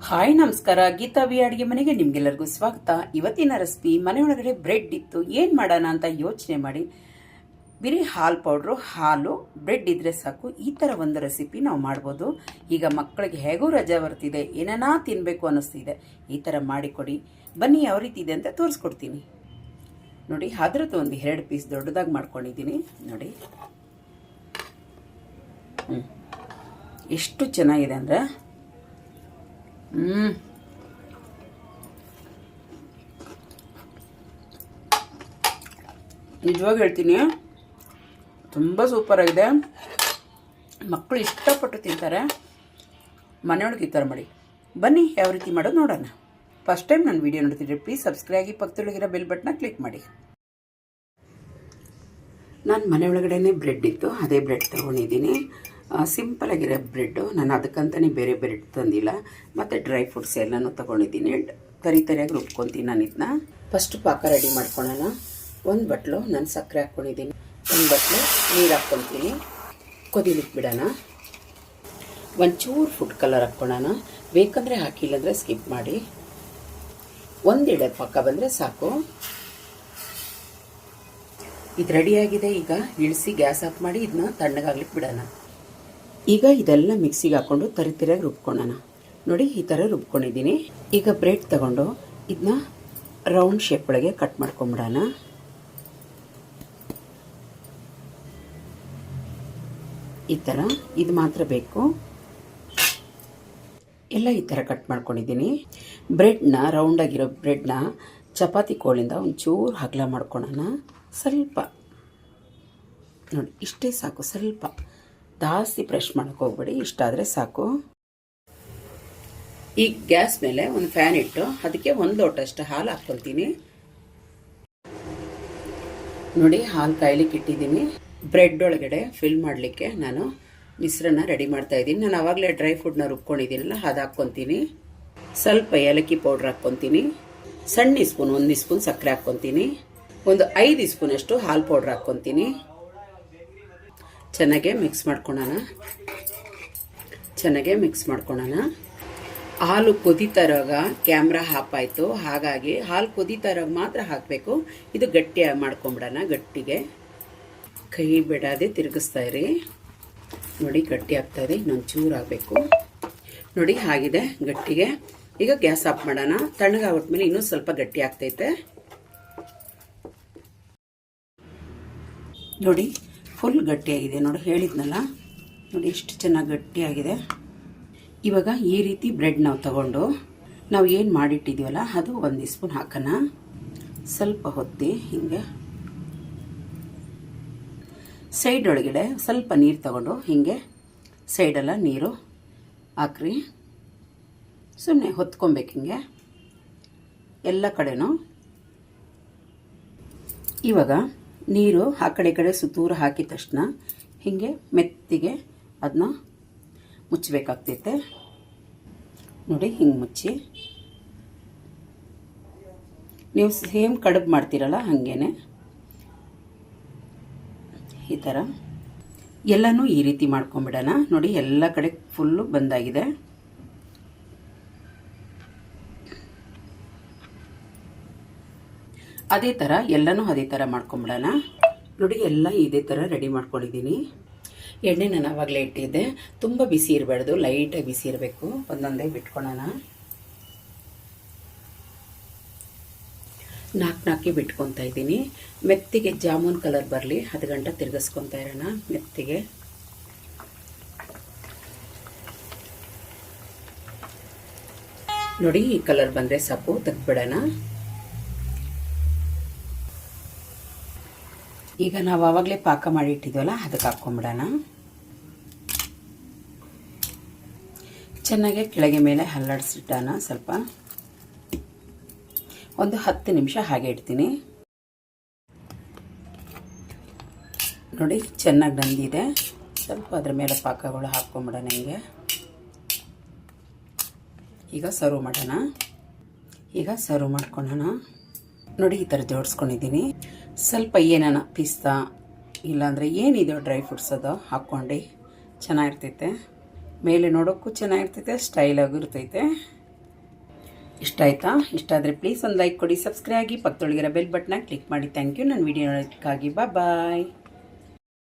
Hi ನಮಸ್ಕಾರ, Geetha V ಅಡುಗೆ ಮನೆಗೆ ನಿಮ್ಗೆಲ್ಲರಿಗೂ ಸ್ವಾಗತ. ಇವತ್ತಿನ ರೆಸಿಪಿ ಮನೆಯೊಳಗಡೆ ಬ್ರೆಡ್ ಇತ್ತು, ಏನು ಮಾಡೋಣ ಅಂತ ಯೋಚನೆ ಮಾಡಿ ಬರೀ ಹಾಲು ಪೌಡ್ರು, ಹಾಲು, ಬ್ರೆಡ್ ಇದ್ರೆ ಸಾಕು ಈ ಥರ ಒಂದು ರೆಸಿಪಿ ನಾವು ಮಾಡ್ಬೋದು. ಈಗ ಮಕ್ಕಳಿಗೆ ಹೇಗೂ ರಜೆ ಬರ್ತಿದೆ, ಏನಾನ ತಿನ್ನಬೇಕು ಅನ್ನಿಸ್ತಿದೆ, ಈ ಥರ ಮಾಡಿಕೊಡಿ. ಬನ್ನಿ ಯಾವ ರೀತಿ ಇದೆ ಅಂತ ತೋರಿಸ್ಕೊಡ್ತೀನಿ ನೋಡಿ. ಅದ್ರದ್ದು ಒಂದು 2 ಪೀಸ್ ದೊಡ್ಡದಾಗಿ ಮಾಡ್ಕೊಂಡಿದ್ದೀನಿ ನೋಡಿ. ಎಷ್ಟು ಚೆನ್ನಾಗಿದೆ ಅಂದರೆ ನಿಜವಾಗಿ ಹೇಳ್ತೀನಿ, ತುಂಬ ಸೂಪರ್ ಆಗಿದೆ. ಮಕ್ಕಳು ಇಷ್ಟಪಟ್ಟು ತಿಂತಾರೆ. ಮನೆಯೊಳಗೆ ಈ ಥರ ಮಾಡಿ. ಬನ್ನಿ ಯಾವ ರೀತಿ ಮಾಡೋದು ನೋಡೋಣ. ಫಸ್ಟ್ ಟೈಮ್ ನಾನು ವಿಡಿಯೋ ನೋಡ್ತಿದ್ರೆ ಪ್ಲೀಸ್ ಸಬ್ಸ್ಕ್ರೈಬ್ ಆಗಿ, ಪಕ್ಕದೊಳಗಿರೋ ಬೆಲ್ ಬಟನ್ನ ಕ್ಲಿಕ್ ಮಾಡಿ. ನಾನು ಮನೆಯೊಳಗಡೆ ಬ್ರೆಡ್ ಇತ್ತು, ಅದೇ ಬ್ರೆಡ್ ತೊಗೊಂಡಿದ್ದೀನಿ. ಸಿಂಪಲಾಗಿರೋ ಬ್ರೆಡ್ಡು. ನಾನು ಅದಕ್ಕಂತಲೇ ಬೇರೆ ಬ್ರೆಡ್ ತಂದಿಲ್ಲ. ಮತ್ತು ಡ್ರೈ ಫ್ರೂಟ್ಸ್ ಎಲ್ಲನೂ ತೊಗೊಂಡಿದ್ದೀನಿ. ತರಿಯಾಗಿ ರುಬ್ಕೊತೀನಿ ನಾನು ಇದನ್ನ. ಫಸ್ಟ್ ಪಾಕ ರೆಡಿ ಮಾಡ್ಕೊಳ್ಳೋಣ. ಒಂದು ಬಟ್ಲು ನಾನು ಸಕ್ಕರೆ ಹಾಕ್ಕೊಂಡಿದ್ದೀನಿ, ಒಂದು ಬಟ್ಲು ನೀರು ಹಾಕ್ಕೊತೀನಿ, ಕುದಿಲಿಕ್ಕೆ ಬಿಡೋಣ. ಒಂಚೂರು ಫುಡ್ ಕಲರ್ ಹಾಕ್ಕೊಳ್ಳೋಣ. ಬೇಕಂದರೆ ಹಾಕಿಲ್ಲಂದರೆ ಸ್ಕಿಪ್ ಮಾಡಿ. ಒಂದೆಡೆ ಪಾಕ ಬಂದರೆ ಸಾಕು. ಇದು ರೆಡಿಯಾಗಿದೆ. ಈಗ ಇಳಿಸಿ ಗ್ಯಾಸ್ ಆಫ್ ಮಾಡಿ ಇದನ್ನ ತಣ್ಣಗಾಗ್ಲಿಕ್ಕೆ ಬಿಡೋಣ. ಈಗ ಇದೆಲ್ಲ ಮಿಕ್ಸಿಗೆ ಹಾಕ್ಕೊಂಡು ತರಿಯಾಗಿ ರುಬ್ಕೊಳ್ಳೋಣ. ನೋಡಿ ಈ ಥರ ರುಬ್ಕೊಂಡಿದ್ದೀನಿ. ಈಗ ಬ್ರೆಡ್ ತಗೊಂಡು ಇದನ್ನ ರೌಂಡ್ ಶೇಪ್ ಒಳಗೆ ಕಟ್ ಮಾಡ್ಕೊಂಬಿಡೋಣ. ಈ ಥರ ಇದು ಮಾತ್ರ ಬೇಕು. ಎಲ್ಲ ಈ ಥರ ಕಟ್ ಮಾಡ್ಕೊಂಡಿದ್ದೀನಿ. ಬ್ರೆಡ್ನ ರೌಂಡಾಗಿರೋ ಬ್ರೆಡ್ನ ಚಪಾತಿ ಕೋಲಿಂದ ಒಂಚೂರು ಅಗಲ ಮಾಡ್ಕೊಳ್ಳೋಣ. ಸ್ವಲ್ಪ ನೋಡಿ, ಇಷ್ಟೇ ಸಾಕು. ಸ್ವಲ್ಪ ಜಾಸ್ತಿ ಪ್ರೆಶ್ ಮಾಡೋಕ್ಕೆ ಹೋಗ್ಬೇಡಿ, ಇಷ್ಟಾದರೆ ಸಾಕು. ಈಗ ಗ್ಯಾಸ್ ಮೇಲೆ ಒಂದು ಫ್ಯಾನ್ ಇಟ್ಟು ಅದಕ್ಕೆ 1 ಲೋಟಷ್ಟು ಹಾಲು ಹಾಕ್ಕೊಳ್ತೀನಿ ನೋಡಿ. ಹಾಲು ಕಾಯ್ಲಿಕ್ಕೆ ಇಟ್ಟಿದ್ದೀನಿ. ಬ್ರೆಡ್ ಒಳಗಡೆ ಫಿಲ್ ಮಾಡಲಿಕ್ಕೆ ನಾನು ಮಿಶ್ರಣ ರೆಡಿ ಮಾಡ್ತಾ ಇದ್ದೀನಿ. ನಾನು ಆವಾಗಲೇ ಡ್ರೈ ಫ್ರೂಟ್ನ ರುಬ್ಕೊಂಡಿದ್ದೀನಲ್ಲ, ಅದು ಹಾಕ್ಕೊತೀನಿ. ಸ್ವಲ್ಪ ಏಲಕ್ಕಿ ಪೌಡ್ರ್ ಹಾಕ್ಕೊತೀನಿ. ಸಣ್ಣ ಸ್ಪೂನ್ 1 ಸ್ಪೂನ್ ಸಕ್ಕರೆ ಹಾಕ್ಕೊತೀನಿ. ಒಂದು 5 ಸ್ಪೂನಷ್ಟು ಹಾಲು ಪೌಡ್ರ್ ಹಾಕ್ಕೊತೀನಿ. ಚೆನ್ನಾಗೆ ಮಿಕ್ಸ್ ಮಾಡ್ಕೊಳ್ಳೋಣ. ಹಾಲು ಕುದೀತಾ ಇರೋವಾಗ ಕ್ಯಾಮ್ರಾ ಆಫ್ ಆಯಿತು, ಹಾಗಾಗಿ ಹಾಲು ಕುದೀತಾ ಇರೋವಾಗ ಮಾತ್ರ ಹಾಕಬೇಕು. ಇದು ಗಟ್ಟಿ ಮಾಡ್ಕೊಂಬಿಡೋಣ. ಗಟ್ಟಿಗೆ ಕೈ ಬಿಡಾದೆ ತಿರುಗಿಸ್ತಾ ಇರಿ ನೋಡಿ. ಗಟ್ಟಿ ಆಗ್ತಾಯಿದೆ, ಇನ್ನೊಂದು ಚೂರು ಆಗಬೇಕು ನೋಡಿ. ಆಗಿದೆ ಗಟ್ಟಿಗೆ. ಈಗ ಗ್ಯಾಸ್ ಆಫ್ ಮಾಡೋಣ. ತಣ್ಣಗಾಗ್ಬಿಟ್ಮೇಲೆ ಇನ್ನೂ ಸ್ವಲ್ಪ ಗಟ್ಟಿ ಆಗ್ತೈತೆ ನೋಡಿ. ಫುಲ್ ಗಟ್ಟಿಯಾಗಿದೆ ನೋಡಿ, ಹೇಳಿದ್ನಲ್ಲ ನೋಡಿ ಎಷ್ಟು ಚೆನ್ನಾಗಿ ಗಟ್ಟಿಯಾಗಿದೆ. ಇವಾಗ ಈ ರೀತಿ ಬ್ರೆಡ್ ನಾವು ತಗೊಂಡು ನಾವು ಏನು ಮಾಡಿಟ್ಟಿದ್ದೀವಲ್ಲ ಅದು 1 ಸ್ಪೂನ್ ಹಾಕೋಣ. ಸ್ವಲ್ಪ ಹೊತ್ತಿ ಹಿಂಗೆ ಸೈಡ್ ಒಳಗಡೆ ಸ್ವಲ್ಪ ನೀರು ತಗೊಂಡು ಹಿಂಗೆ ಸೈಡೆಲ್ಲ ನೀರು ಹಾಕ್ರಿ. ಸುಮ್ಮನೆ ಹೊತ್ಕೊಬೇಕು ಹಿಂಗೆ ಎಲ್ಲ ಕಡೆನೂ. ಇವಾಗ ನೀರು ಆ ಕಡೆ ಸುತ್ತೂರು ಹಾಕಿದ ತಕ್ಷಣ ಹೀಗೆ ಮೆತ್ತಿಗೆ ಅದನ್ನ ಮುಚ್ಚಬೇಕಾಗ್ತೈತೆ ನೋಡಿ. ಹಿಂಗೆ ಮುಚ್ಚಿ ನೀವು ಸೇಮ್ ಕಡುಬು ಮಾಡ್ತೀರಲ್ಲ ಹಾಗೇನೆ ಈ ಥರ ಎಲ್ಲನೂ ಈ ರೀತಿ ಮಾಡ್ಕೊಂಬಿಡೋಣ ನೋಡಿ. ಎಲ್ಲ ಕಡೆ ಫುಲ್ಲು ಬಂದಾಗಿದೆ. ಅದೇ ಥರ ಎಲ್ಲನೂ ಅದೇ ಥರ ಮಾಡ್ಕೊಂಬಿಡೋಣ ನೋಡಿ. ಎಲ್ಲ ಇದೇ ಥರ ರೆಡಿ ಮಾಡ್ಕೊಂಡಿದ್ದೀನಿ. ಎಣ್ಣೆ ನಾನು ಆವಾಗಲೇ ಇಟ್ಟಿದ್ದೆ. ತುಂಬ ಬಿಸಿ ಇರಬಾರ್ದು, ಲೈಟಾಗಿ ಬಿಸಿ ಇರಬೇಕು. ಒಂದೊಂದೇ ಬಿಟ್ಕೊಳ್ಳೋಣ. 4 ಬಿಟ್ಕೊತಾ ಇದ್ದೀನಿ. ಮೆತ್ತಿಗೆ ಜಾಮೂನ್ ಕಲರ್ ಬರಲಿ, 10 ಗಂಟೆ ತಿರ್ಗಿಸ್ಕೊತಾ ಇರೋಣ ಮೆತ್ತಿಗೆ. ನೋಡಿ ಈ ಕಲರ್ ಬಂದರೆ ಸಾಕು, ತೆಗ್ದುಬಿಡೋಣ. ಈಗ ನಾವು ಆವಾಗಲೇ ಪಾಕ ಮಾಡಿ ಇಟ್ಟಿದ್ವಲ್ಲ ಅದಕ್ಕೆ ಹಾಕ್ಕೊಂಬಿಡೋಣ. ಚೆನ್ನಾಗಿ ಕೆಳಗೆ ಮೇಲೆ ಹಲ್ಲಾಡಿಸಿಟ್ಟೋಣ. ಸ್ವಲ್ಪ ಒಂದು 10 ನಿಮಿಷ ಹಾಗೆ ಇಡ್ತೀನಿ ನೋಡಿ. ಚೆನ್ನಾಗಿ ಬಂದಿದೆ. ಸ್ವಲ್ಪ ಅದ್ರ ಮೇಲೆ ಪಾಕಗಳು ಹಾಕ್ಕೊಂಬಿಡೋಣ ಹಿಂಗೆ. ಈಗ ಸರ್ವ್ ಮಾಡೋಣ. ಮಾಡ್ಕೊಳ್ಳೋಣ ನೋಡಿ. ಈ ಥರ ಜೋಡಿಸ್ಕೊಂಡಿದ್ದೀನಿ. ಸ್ವಲ್ಪ ಏನಾನ ಪಿಸ್ತಾ ಇಲ್ಲಾಂದರೆ ಏನಿದೆ ಡ್ರೈ ಫ್ರೂಟ್ಸ್ ಅದು ಹಾಕ್ಕೊಂಡು ಚೆನ್ನಾಗಿರ್ತೈತೆ. ಮೇಲೆ ನೋಡೋಕ್ಕೂ ಚೆನ್ನಾಗಿರ್ತೈತೆ, ಸ್ಟೈಲಾಗೂ ಇರ್ತೈತೆ. ಇಷ್ಟ ಆಯಿತಾ? ಇಷ್ಟ ಆದರೆ ಪ್ಲೀಸ್ ಒಂದು ಲೈಕ್ ಕೊಡಿ, ಸಬ್ಸ್ಕ್ರೈಬ್ ಆಗಿ, ಪಕ್ಕದೊಳಗಿರೋ ಬೆಲ್ ಬಟನ್ನ ಕ್ಲಿಕ್ ಮಾಡಿ. ಥ್ಯಾಂಕ್ ಯು ನನ್ನ ವಿಡಿಯೋ ನೋಡೋದಕ್ಕಾಗಿ. ಬಾಯ್.